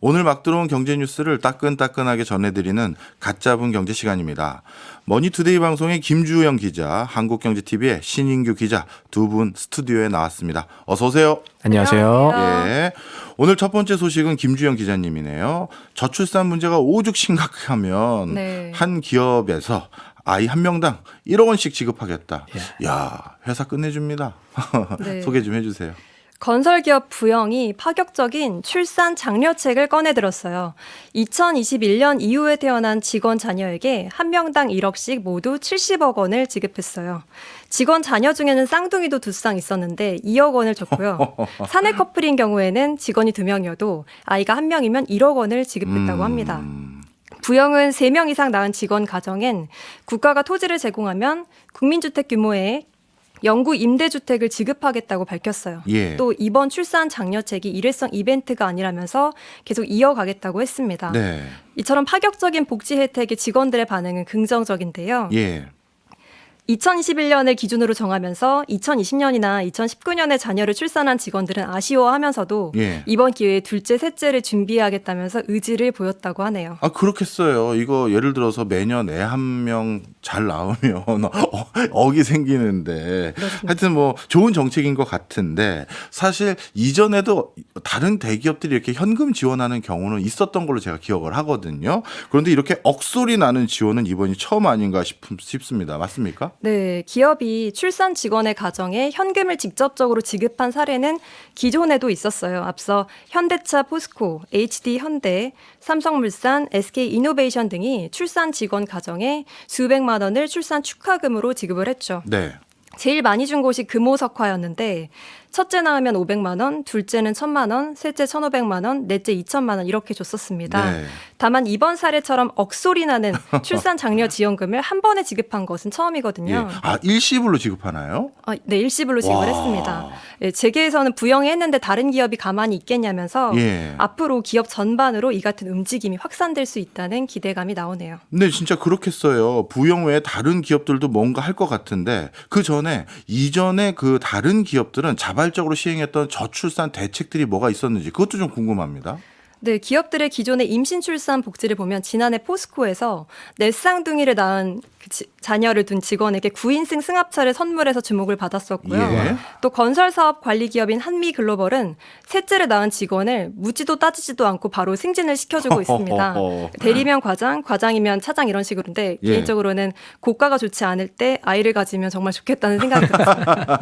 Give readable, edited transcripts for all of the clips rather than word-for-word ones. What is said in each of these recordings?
오늘 막 들어온 경제 뉴스를 따끈따끈하게 전해드리는 갓 잡은 경제 시간입니다. 머니투데이 방송의 김주영 기자, 한국경제TV의 신인규 기자 두 분 스튜디오에 나왔습니다. 어서 오세요. 안녕하세요. 예. 오늘 첫 번째 소식은 김주영 기자님이네요. 저출산 문제가 오죽 심각하면 네. 한 기업에서 아이 한 명당 1억 원씩 지급하겠다. 야, 회사 끝내줍니다. 네. 소개 좀 해주세요. 건설기업 부영이 파격적인 출산 장려책을 꺼내들었어요. 2021년 이후에 태어난 직원 자녀에게 한 명당 1억씩 모두 70억 원을 지급했어요. 직원 자녀 중에는 쌍둥이도 두 쌍 있었는데 2억 원을 줬고요. 사내 커플인 경우에는 직원이 2명이어도 아이가 1명이면 1억 원을 지급했다고 합니다. 부영은 3명 이상 낳은 직원 가정엔 국가가 토지를 제공하면 국민주택 규모의 영구 임대주택을 지급하겠다고 밝혔어요. 예. 또 이번 출산 장려책이 일회성 이벤트가 아니라면서 계속 이어가겠다고 했습니다. 네. 이처럼 파격적인 복지 혜택에 직원들의 반응은 긍정적인데요. 예. 2021년을 기준으로 정하면서 2020년이나 2019년에 자녀를 출산한 직원들은 아쉬워하면서도 예. 이번 기회에 둘째, 셋째를 준비하겠다면서 의지를 보였다고 하네요. 아, 그렇겠어요. 이거 예를 들어서 매년 애 한 명 잘 낳으면 억이 생기는데 하여튼 뭐 좋은 정책인 것 같은데 사실 이전에도 다른 대기업들이 이렇게 현금 지원하는 경우는 있었던 걸로 제가 기억을 하거든요. 그런데 이렇게 억소리 나는 지원은 이번이 처음 아닌가 싶습니다. 맞습니까? 네, 기업이 출산 직원의 가정에 현금을 직접적으로 지급한 사례는 기존에도 있었어요. 앞서 현대차, 포스코, HD 현대, 삼성물산, SK이노베이션 등이 출산 직원 가정에 수백만 원을 출산 축하금으로 지급을 했죠. 네. 제일 많이 준 곳이 금호석화였는데 첫째 낳으면 500만 원, 둘째는 1,000만 원, 셋째 1,500만 원, 넷째 2,000만 원 이렇게 줬었습니다. 네. 다만 이번 사례처럼 억소리 나는 출산 장려 지원금을 한 번에 지급한 것은 예. 처음이거든요. 아, 일시불로 지급하나요? 네, 일시불로 지급을 와. 했습니다. 네, 재계에서는 부영이 했는데 다른 기업이 가만히 있겠냐면서 예. 앞으로 기업 전반으로 이 같은 움직임이 확산될 수 있다는 기대감이 나오네요. 근데 진짜 그렇겠어요. 부영 외에 다른 기업들도 뭔가 할 것 같은데 그 전에 이전에 그 다른 기업들은 자발적으로 시행했던 저출산 대책들이 뭐가 있었는지 그것도 좀 궁금합니다. 네, 기업들의 기존의 임신 출산 복지를 보면 지난해 포스코에서 넷 쌍둥이를 낳은 자녀를 둔 직원에게 9인승 승합차를 선물해서 주목을 받았었고요. 예. 또 건설사업 관리기업인 한미글로벌은 셋째를 낳은 직원을 묻지도 따지지도 않고 바로 승진을 시켜주고 있습니다. 대리면 과장, 과장이면 차장 이런 식으로인데 예. 개인적으로는 고가가 좋지 않을 때 아이를 가지면 정말 좋겠다는 생각이 들었습니다.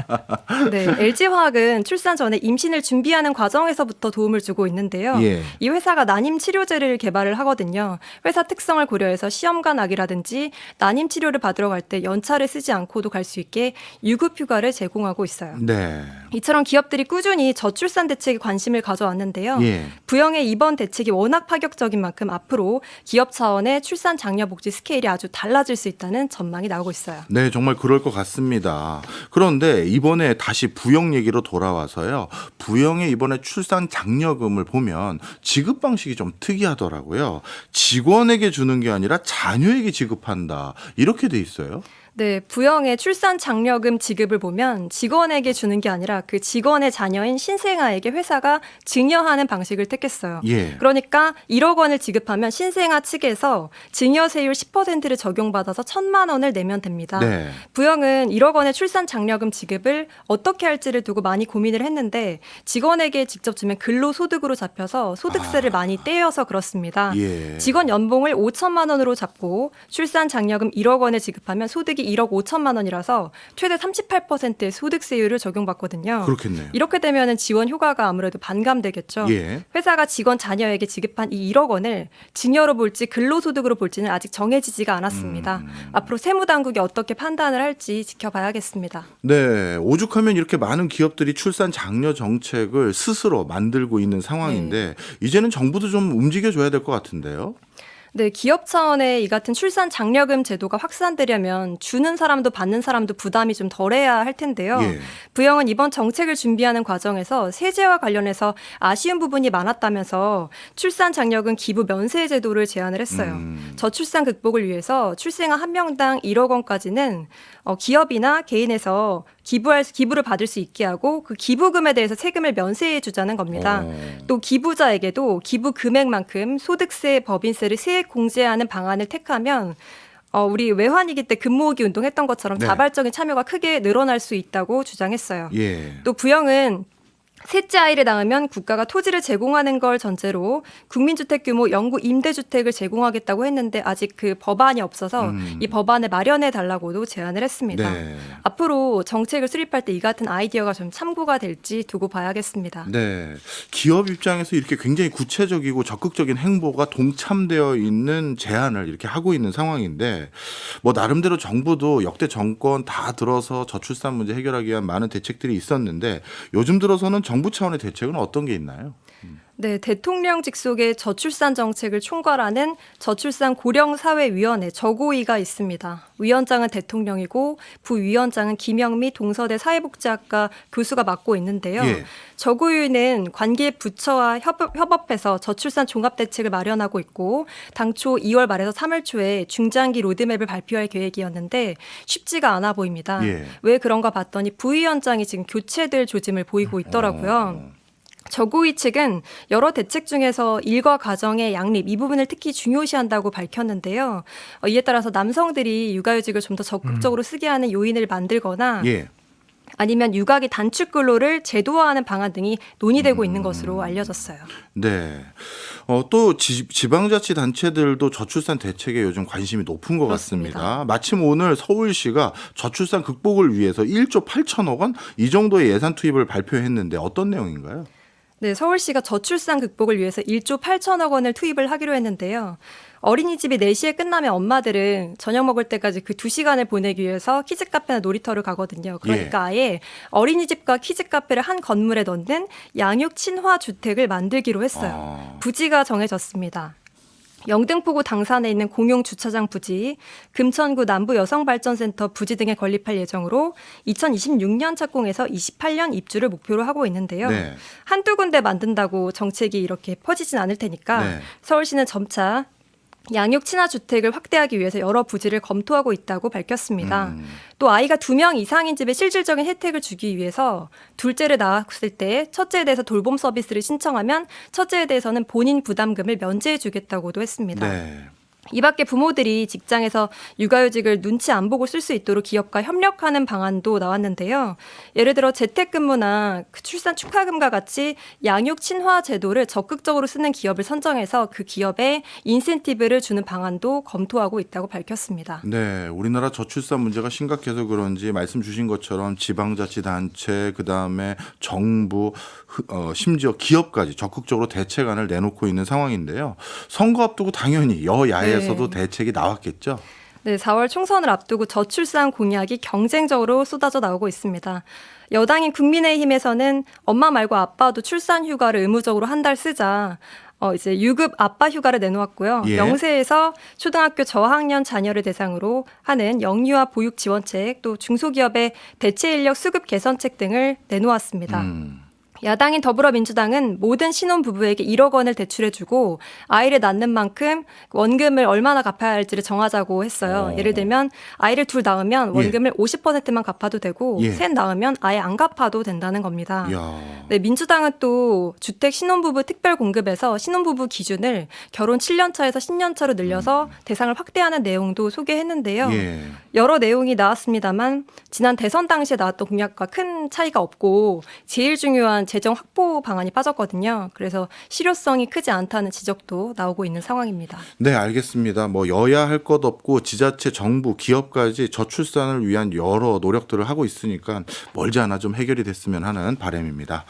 네, LG화학은 출산 전에 임신을 준비하는 과정에서부터 도움을 주고 있는데요. 예. 이 회사가 난임 치료제를 개발을 하거든요. 회사 특성을 고려해서 시험관 아기라든지 난임 치료를 받으러 갈 때 연차를 쓰지 않고도 갈 수 있게 유급 휴가를 제공하고 있어요. 네. 이처럼 기업들이 꾸준히 저출산 대책에 관심을 가져왔는데요. 예. 부영의 이번 대책이 워낙 파격적인 만큼 앞으로 기업 차원의 출산 장려 복지 스케일이 아주 달라질 수 있다는 전망이 나오고 있어요. 네, 정말 그럴 것 같습니다. 그런데 이번에 다시 부영 얘기로 돌아와서요. 부영의 이번에 출산 장려금을 보면 지급 방식이 좀 특이하더라고요. 직원에게 주는 게 아니라 자녀에게 지급한다. 이렇게 돼 있어요. 네, 부영의 출산 장려금 지급을 보면 직원에게 주는 게 아니라 그 직원의 자녀인 신생아에게 회사가 증여하는 방식을 택했어요. 예. 그러니까 1억 원을 지급하면 신생아 측에서 증여세율 10%를 적용받아서 1,000만 원을 내면 됩니다. 네. 부영은 1억 원의 출산 장려금 지급을 어떻게 할지를 두고 많이 고민을 했는데 직원에게 직접 주면 근로소득으로 잡혀서 소득세를 많이 떼어서 그렇습니다. 예. 직원 연봉을 5천만 원으로 잡고 출산 장려금 1억 원을 지급하면 소득이 1억 5천만 원이라서 최대 38%의 소득세율을 적용받거든요. 그렇겠네요. 이렇게 되면 지원 효과가 아무래도 반감되겠죠. 예. 회사가 직원 자녀에게 지급한 이 1억 원을 증여로 볼지 근로소득으로 볼지는 아직 정해지지가 않았습니다. 앞으로 세무당국이 어떻게 판단을 할지 지켜봐야겠습니다. 네, 오죽하면 이렇게 많은 기업들이 출산 장려 정책을 스스로 만들고 있는 상황인데 이제는 정부도 좀 움직여줘야 될 것 같은데요. 네, 기업 차원의 이 같은 출산 장려금 제도가 확산되려면 주는 사람도 받는 사람도 부담이 좀 덜해야 할 텐데요. 예. 부영은 이번 정책을 준비하는 과정에서 세제와 관련해서 아쉬운 부분이 많았다면서 출산 장려금 기부 면세 제도를 제안을 했어요. 저출산 극복을 위해서 출생아 한 명당 1억 원까지는 기업이나 개인에서 기부를 받을 수 있게 하고 그 기부금에 대해서 세금을 면세해 주자는 겁니다. 또 기부자에게도 기부 금액만큼 소득세, 법인세를 세액 공제하는 방안을 택하면 우리 외환위기 때 금모으기 운동했던 것처럼 네. 자발적인 참여가 크게 늘어날 수 있다고 주장했어요. 예. 또 부영은 셋째 아이를 낳으면 국가가 토지를 제공하는 걸 전제로 국민주택 규모 영구 임대주택을 제공하겠다고 했는데 아직 그 법안이 없어서 이 법안을 마련해 달라고도 제안을 했습니다. 네. 앞으로 정책을 수립할 때 이 같은 아이디어가 좀 참고가 될지 두고 봐야겠습니다. 네. 기업 입장에서 이렇게 굉장히 구체적이고 적극적인 행보가 동참되어 있는 제안을 이렇게 하고 있는 상황인데 뭐 나름대로 정부도 역대 정권 다 들어서 저출산 문제 해결하기 위한 많은 대책들이 있었는데 요즘 들어서는 정부 차원의 대책은 어떤 게 있나요? 네, 대통령 직속의 저출산 정책을 총괄하는 저출산 고령사회위원회 저고위가 있습니다. 위원장은 대통령이고 부위원장은 김영미 동서대 사회복지학과 교수가 맡고 있는데요. 예. 저고위는 관계 부처와 협업해서 저출산 종합대책을 마련하고 있고 당초 2월 말에서 3월 초에 중장기 로드맵을 발표할 계획이었는데 쉽지가 않아 보입니다. 예. 왜 그런가 봤더니 부위원장이 지금 교체될 조짐을 보이고 있더라고요. 저고위 측은 여러 대책 중에서 일과 가정의 양립 이 부분을 특히 중요시한다고 밝혔는데요. 이에 따라서 남성들이 육아휴직을 좀 더 적극적으로 쓰게 하는 요인을 만들거나 예. 아니면 육아기 단축 근로를 제도화하는 방안 등이 논의되고 있는 것으로 알려졌어요. 네. 또 지방자치단체들도 저출산 대책에 요즘 관심이 높은 것 그렇습니다. 같습니다. 마침 오늘 서울시가 저출산 극복을 위해서 1조 8천억 원 이 정도의 예산 투입을 발표했는데 어떤 내용인가요? 네, 서울시가 저출산 극복을 위해서 1조 8천억 원을 투입을 하기로 했는데요. 어린이집이 4시에 끝나면 엄마들은 저녁 먹을 때까지 그 2시간을 보내기 위해서 키즈카페나 놀이터를 가거든요. 그러니까 아예 어린이집과 키즈카페를 한 건물에 넣는 양육 친화 주택을 만들기로 했어요. 부지가 정해졌습니다. 영등포구 당산에 있는 공용 주차장 부지, 금천구 남부 여성발전센터 부지 등에 건립할 예정으로 2026년 착공해서 28년 입주를 목표로 하고 있는데요. 네. 한두 군데 만든다고 정책이 이렇게 퍼지진 않을 테니까 네. 서울시는 점차 양육 친화 주택을 확대하기 위해서 여러 부지를 검토하고 있다고 밝혔습니다. 또 아이가 2명 이상인 집에 실질적인 혜택을 주기 위해서 둘째를 낳았을 때 첫째에 대해서 돌봄 서비스를 신청하면 첫째에 대해서는 본인 부담금을 면제해 주겠다고도 했습니다. 네. 이 밖에 부모들이 직장에서 육아휴직을 눈치 안 보고 쓸 수 있도록 기업과 협력하는 방안도 나왔는데요. 예를 들어 재택근무나 출산 축하금과 같이 양육 친화 제도를 적극적으로 쓰는 기업을 선정해서 그 기업에 인센티브를 주는 방안도 검토하고 있다고 밝혔습니다. 네, 우리나라 저출산 문제가 심각해서 그런지 말씀 주신 것처럼 지방자치단체, 그다음에 정부, 심지어 기업까지 적극적으로 대책안을 내놓고 있는 상황인데요. 선거 앞두고 당연히 여야에서도 대책이 나왔겠죠. 네, 4월 총선을 앞두고 저출산 공약이 경쟁적으로 쏟아져 나오고 있습니다. 여당인 국민의힘에서는 엄마 말고 아빠도 출산 휴가를 의무적으로 한 달 쓰자. 이제 유급 아빠 휴가를 내놓았고요. 예. 영세에서 초등학교 저학년 자녀를 대상으로 하는 영유아 보육 지원책, 또 중소기업의 대체 인력 수급 개선책 등을 내놓았습니다. 야당인 더불어민주당은 모든 신혼부부에게 1억 원을 대출해주고 아이를 낳는 만큼 원금을 얼마나 갚아야 할지를 정하자고 했어요. 예를 들면 아이를 둘 낳으면 원금을 50%만 갚아도 되고 셋 낳으면 아예 안 갚아도 된다는 겁니다. 네, 민주당은 또 주택 신혼부부 특별 공급에서 신혼부부 기준을 결혼 7년 차에서 10년 차로 늘려서 대상을 확대하는 내용도 소개했는데요. 여러 내용이 나왔습니다만 지난 대선 당시에 나왔던 공약과 큰 차이가 없고 제일 중요한 재정 확보 방안이 빠졌거든요. 그래서 실효성이 크지 않다는 지적도 나오고 있는 상황입니다. 네, 알겠습니다. 뭐 여야 할 것 없고 지자체, 정부, 기업까지 저출산을 위한 여러 노력들을 하고 있으니까 멀지 않아 좀 해결이 됐으면 하는 바람입니다.